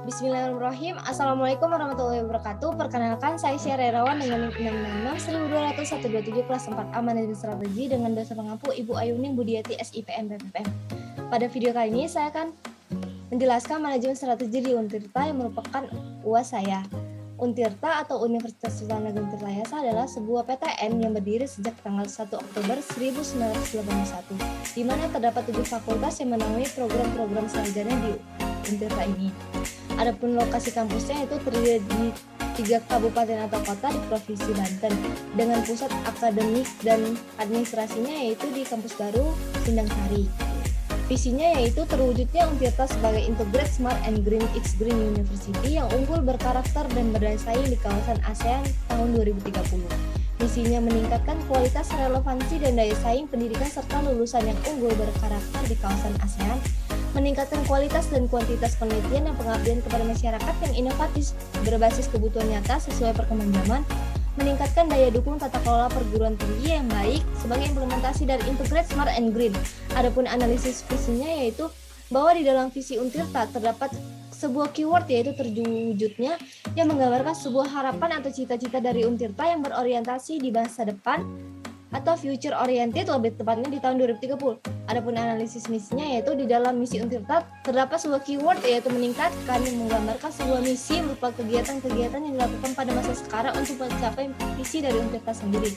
Bismillahirrahmanirrahim. Assalamualaikum warahmatullahi wabarakatuh. Perkenalkan, saya Syahria Rawan dengan NIM 666 1227 kelas 4 A Manajemen Strategi dengan dosen pengampu Ibu Ayuning Budiati SIPM PPPM. Pada video kali ini saya akan menjelaskan manajemen strategi di Untirta yang merupakan UAS saya. Untirta atau Universitas Sultan Ageng Tirtayasa adalah sebuah PTN yang berdiri sejak tanggal 1 Oktober 1981, di mana terdapat 7 fakultas yang menaungi program-program sarjana di Untirta ini. Adapun lokasi kampusnya itu terdiri di 3 kabupaten atau kota di Provinsi Banten, dengan pusat akademik dan administrasinya yaitu di Kampus Baru, Sindang Sari. Visinya yaitu terwujudnya Untirta sebagai Integrated Smart and Green X Green University yang unggul, berkarakter, dan berdaya saing di kawasan ASEAN tahun 2030. Misinya meningkatkan kualitas, relevansi, dan daya saing pendidikan serta lulusan yang unggul, berkarakter di kawasan ASEAN, meningkatkan kualitas dan kuantitas penelitian dan pengabdian kepada masyarakat yang inovatif berbasis kebutuhan nyata sesuai perkembangan zaman, meningkatkan daya dukung tata kelola perguruan tinggi yang baik sebagai implementasi dari Integrated Smart and Green. Adapun analisis visinya yaitu bahwa di dalam visi Untirta terdapat sebuah keyword yaitu terwujudnya yang menggambarkan sebuah harapan atau cita-cita dari Untirta yang berorientasi di masa depan atau future oriented, lebih tepatnya di tahun 2030. Adapun analisis misinya yaitu di dalam misi Untirta terdapat sebuah keyword yaitu meningkatkan yang menggambarkan sebuah misi berupa kegiatan-kegiatan yang dilakukan pada masa sekarang untuk mencapai visi dari Untirta sendiri.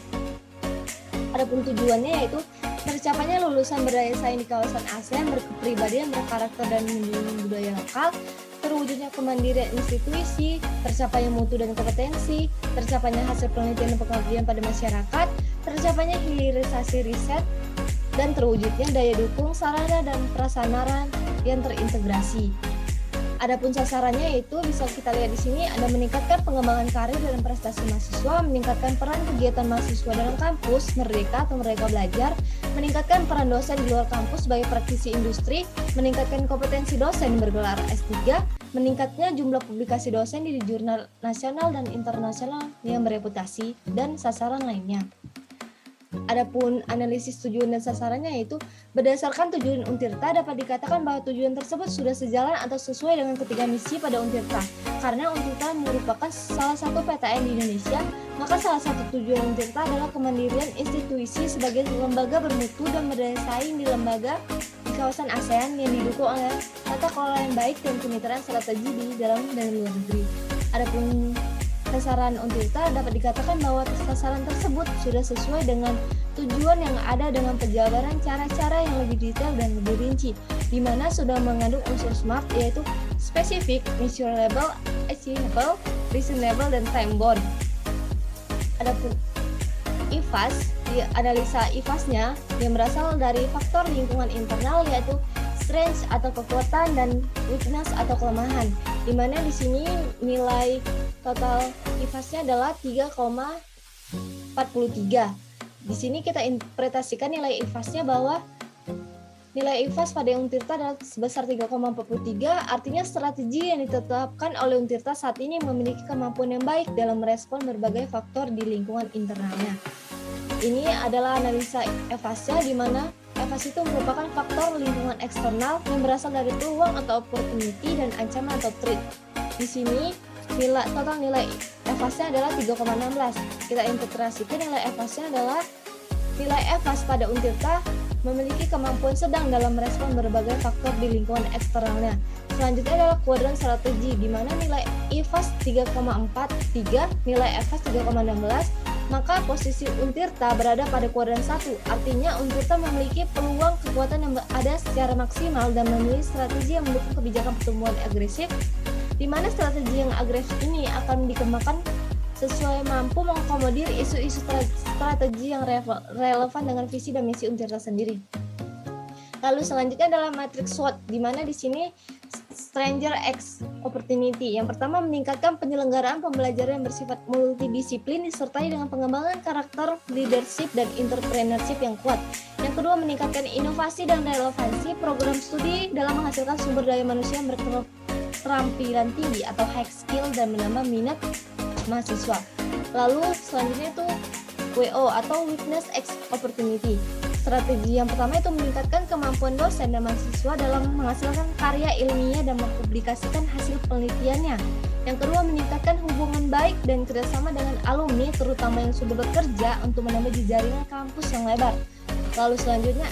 Adapun tujuannya yaitu tercapainya lulusan berdaya saing di kawasan ASEAN, berkepribadian, berkarakter, dan melindungi budaya lokal, terwujudnya kemandirian institusi, tercapainya mutu dan kompetensi, tercapainya hasil penelitian dan pengabdian pada masyarakat, tercapainya hilirisasi riset, dan terwujudnya daya dukung sarana dan prasarana yang terintegrasi. Adapun sasarannya itu bisa kita lihat di sini ada meningkatkan pengembangan karir dan prestasi mahasiswa, meningkatkan peran kegiatan mahasiswa dalam kampus, merdeka atau merdeka belajar, meningkatkan peran dosen di luar kampus sebagai praktisi industri, meningkatkan kompetensi dosen bergelar S3, meningkatnya jumlah publikasi dosen di jurnal nasional dan internasional yang bereputasi, dan sasaran lainnya. Adapun analisis tujuan dan sasarannya yaitu berdasarkan tujuan Untirta dapat dikatakan bahwa tujuan tersebut sudah sejalan atau sesuai dengan ketiga misi pada Untirta. Karena Untirta merupakan salah satu PTN di Indonesia, maka salah satu tujuan Untirta adalah kemandirian institusi sebagai lembaga bermutu dan berdaya saing di lembaga di kawasan ASEAN yang didukung oleh tata kelola yang baik dan kemitraan strategi di dalam dan luar negeri. Adapun sasaran Untirta dapat dikatakan bahwa sasaran tersebut sudah sesuai dengan tujuan yang ada dengan penjabaran cara-cara yang lebih detail dan lebih rinci, di mana sudah mengandung unsur SMART yaitu spesifik, measurable, achievable, reasonable, dan time bound. Adapun IFAS, analisa IFAS-nya yang berasal dari faktor lingkungan internal yaitu strength atau kekuatan dan weakness atau kelemahan, di mana di sini nilai total IFAS-nya adalah 3,43. Di sini kita interpretasikan nilai IFAS-nya bahwa nilai IFAS pada Untirta adalah sebesar 3,43, artinya strategi yang ditetapkan oleh Untirta saat ini memiliki kemampuan yang baik dalam merespon berbagai faktor di lingkungan internalnya. Ini adalah analisa IFAS-nya, di mana IFAS itu merupakan faktor lingkungan eksternal yang berasal dari peluang atau opportunity dan ancaman atau threat. Di sini total nilai IFAS-nya adalah 3,16. Kita integrasikan nilai IFAS-nya adalah nilai IFAS pada Untirta memiliki kemampuan sedang dalam merespon berbagai faktor di lingkungan eksternalnya. Selanjutnya adalah kuadran strategi, di mana nilai IFAS 3,43, nilai IFAS 3,16, maka posisi Untirta berada pada kuadran 1. Artinya Untirta memiliki peluang kekuatan yang ada secara maksimal dan memilih strategi yang mendukung kebijakan pertumbuhan agresif, di mana strategi yang agresif ini akan dikembangkan sesuai mampu mengakomodir isu-isu strategi yang relevan dengan visi dan misi Untirta sendiri. Lalu selanjutnya adalah matriks SWOT, di mana di sini Stranger X Opportunity. Yang pertama, meningkatkan penyelenggaraan pembelajaran yang bersifat multidisiplin disertai dengan pengembangan karakter leadership dan entrepreneurship yang kuat. Yang kedua, meningkatkan inovasi dan relevansi program studi dalam menghasilkan sumber daya manusia yang berketerampilan tinggi atau high skill dan menambah minat mahasiswa. Lalu selanjutnya itu WO atau Weakness X Opportunity. Strategi yang pertama itu meningkatkan kemampuan dosen dan mahasiswa dalam menghasilkan karya ilmiah dan mempublikasikan hasil penelitiannya. Yang kedua, meningkatkan hubungan baik dan kerjasama dengan alumni, terutama yang sudah bekerja, untuk menambah jaringan kampus yang lebar. Lalu selanjutnya,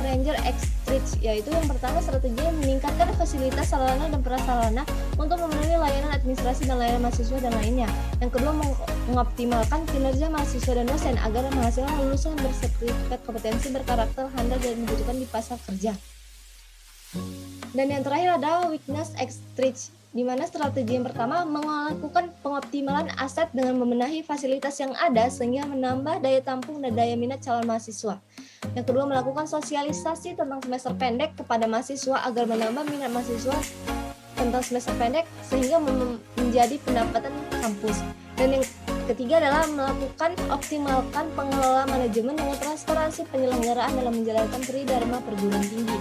Ranger Extrich, yaitu yang pertama strategi meningkatkan fasilitas sarana dan prasarana untuk memenuhi layanan administrasi dan layanan mahasiswa dan lainnya. Yang kedua, mengoptimalkan kinerja mahasiswa dan dosen agar menghasilkan lulusan bersertifikat kompetensi berkarakter handal dan dibutuhkan di pasar kerja. Dan yang terakhir adalah Weakness Extrich, di mana strategi yang pertama melakukan pengoptimalan aset dengan membenahi fasilitas yang ada sehingga menambah daya tampung dan daya minat calon mahasiswa. Yang kedua, melakukan sosialisasi tentang semester pendek kepada mahasiswa agar menambah minat mahasiswa tentang semester pendek sehingga menjadi pendapatan kampus. Dan yang ketiga adalah melakukan optimalkan pengelola manajemen dengan transparansi penyelenggaraan dalam menjalankan tridharma perguruan tinggi.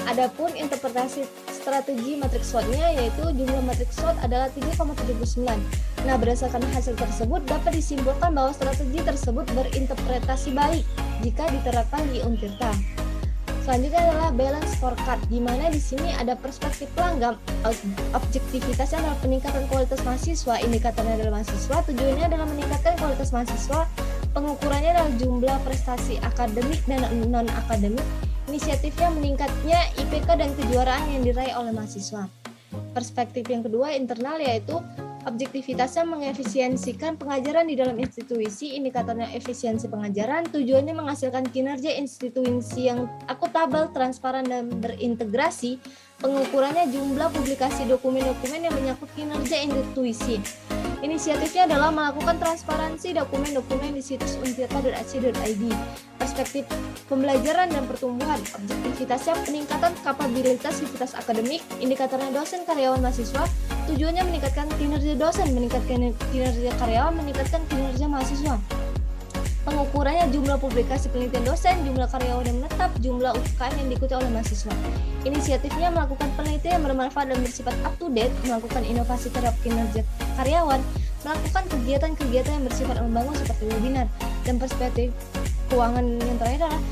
Adapun interpretasi strategi matriks SWOT-nya, yaitu jumlah matriks SWOT adalah 3,79. Nah, berdasarkan hasil tersebut dapat disimpulkan bahwa strategi tersebut berinterpretasi baik jika diterapkan di Untirta. Selanjutnya adalah balance scorecard, di mana di sini ada perspektif langgam, objektivitasnya adalah peningkatan kualitas mahasiswa, indikatornya adalah mahasiswa, tujuannya adalah meningkatkan kualitas mahasiswa, pengukurannya adalah jumlah prestasi akademik dan non-akademik, inisiatifnya meningkatnya IPK dan kejuaraan yang diraih oleh mahasiswa. Perspektif yang kedua internal, yaitu objektivitasnya mengefisiensikan pengajaran di dalam institusi, indikatornya efisiensi pengajaran, tujuannya menghasilkan kinerja institusi yang akuntabel, transparan, dan berintegrasi, pengukurannya jumlah publikasi dokumen-dokumen yang menyangkut kinerja institusi. Inisiatifnya adalah melakukan transparansi dokumen-dokumen di situs untirta.ac.id. Perspektif pembelajaran dan pertumbuhan, objektivitasnya peningkatan kapabilitas sivitas akademik, indikatornya dosen karyawan mahasiswa, tujuannya meningkatkan kinerja dosen, meningkatkan kinerja karyawan, meningkatkan kinerja mahasiswa. Pengukurannya jumlah publikasi penelitian dosen, jumlah karyawan yang menetap, jumlah UKM yang diikuti oleh mahasiswa. Inisiatifnya melakukan penelitian yang bermanfaat dan bersifat up to date, melakukan inovasi terhadap kinerja karyawan, melakukan kegiatan-kegiatan yang bersifat membangun seperti webinar. Dan perspektif keuangan yang terakhir adalah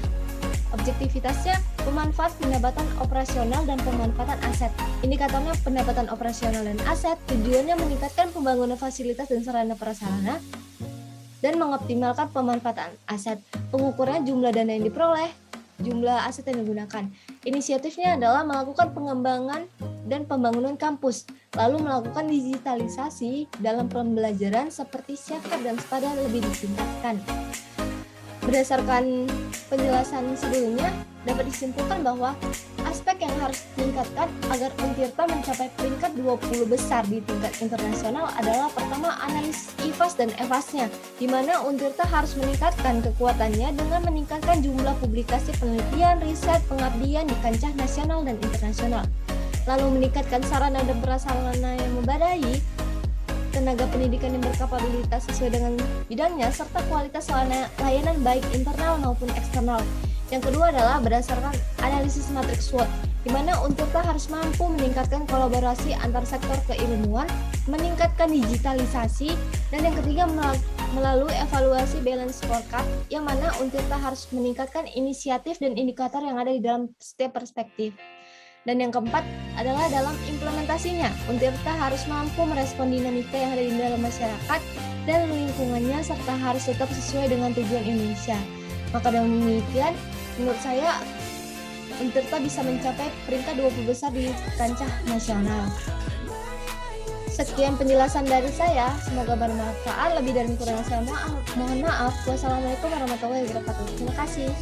objektivitasnya pemanfaat pendapatan operasional dan pemanfaatan aset. Indikatornya pendapatan operasional dan aset, tujuannya meningkatkan pembangunan fasilitas dan sarana prasarana dan mengoptimalkan pemanfaatan aset. Pengukurannya jumlah dana yang diperoleh, jumlah aset yang digunakan. Inisiatifnya adalah melakukan pengembangan dan pembangunan kampus, lalu melakukan digitalisasi dalam pembelajaran seperti Syafat dan Spada lebih ditingkatkan. Berdasarkan penjelasan sebelumnya, dapat disimpulkan bahwa aspek yang harus ditingkatkan agar Untirta mencapai peringkat 20 besar di tingkat internasional adalah pertama analisis IFAS dan EVAS-nya, di mana Untirta harus meningkatkan kekuatannya dengan meningkatkan jumlah publikasi penelitian, riset, pengabdian di kancah nasional dan internasional. Lalu meningkatkan sarana dan prasarana yang memadai, tenaga pendidikan yang berkapabilitas sesuai dengan bidangnya, serta kualitas layanan baik internal maupun eksternal. Yang kedua adalah berdasarkan analisis matriks SWOT, di mana Untirta harus mampu meningkatkan kolaborasi antar sektor keilmuan, meningkatkan digitalisasi, dan yang ketiga melalui evaluasi balance scorecard, yang mana Untirta harus meningkatkan inisiatif dan indikator yang ada di dalam setiap perspektif. Dan yang keempat adalah dalam implementasinya, Untirta harus mampu merespon dinamika yang ada di dalam masyarakat dan lingkungannya, serta harus tetap sesuai dengan tujuan Indonesia. Maka dengan demikian, menurut saya Untirta bisa mencapai peringkat 20 besar di kancah nasional. Sekian penjelasan dari saya, semoga bermanfaat. Lebih dari kurang saya mohon maaf. Wassalamualaikum warahmatullahi wabarakatuh. Terima kasih.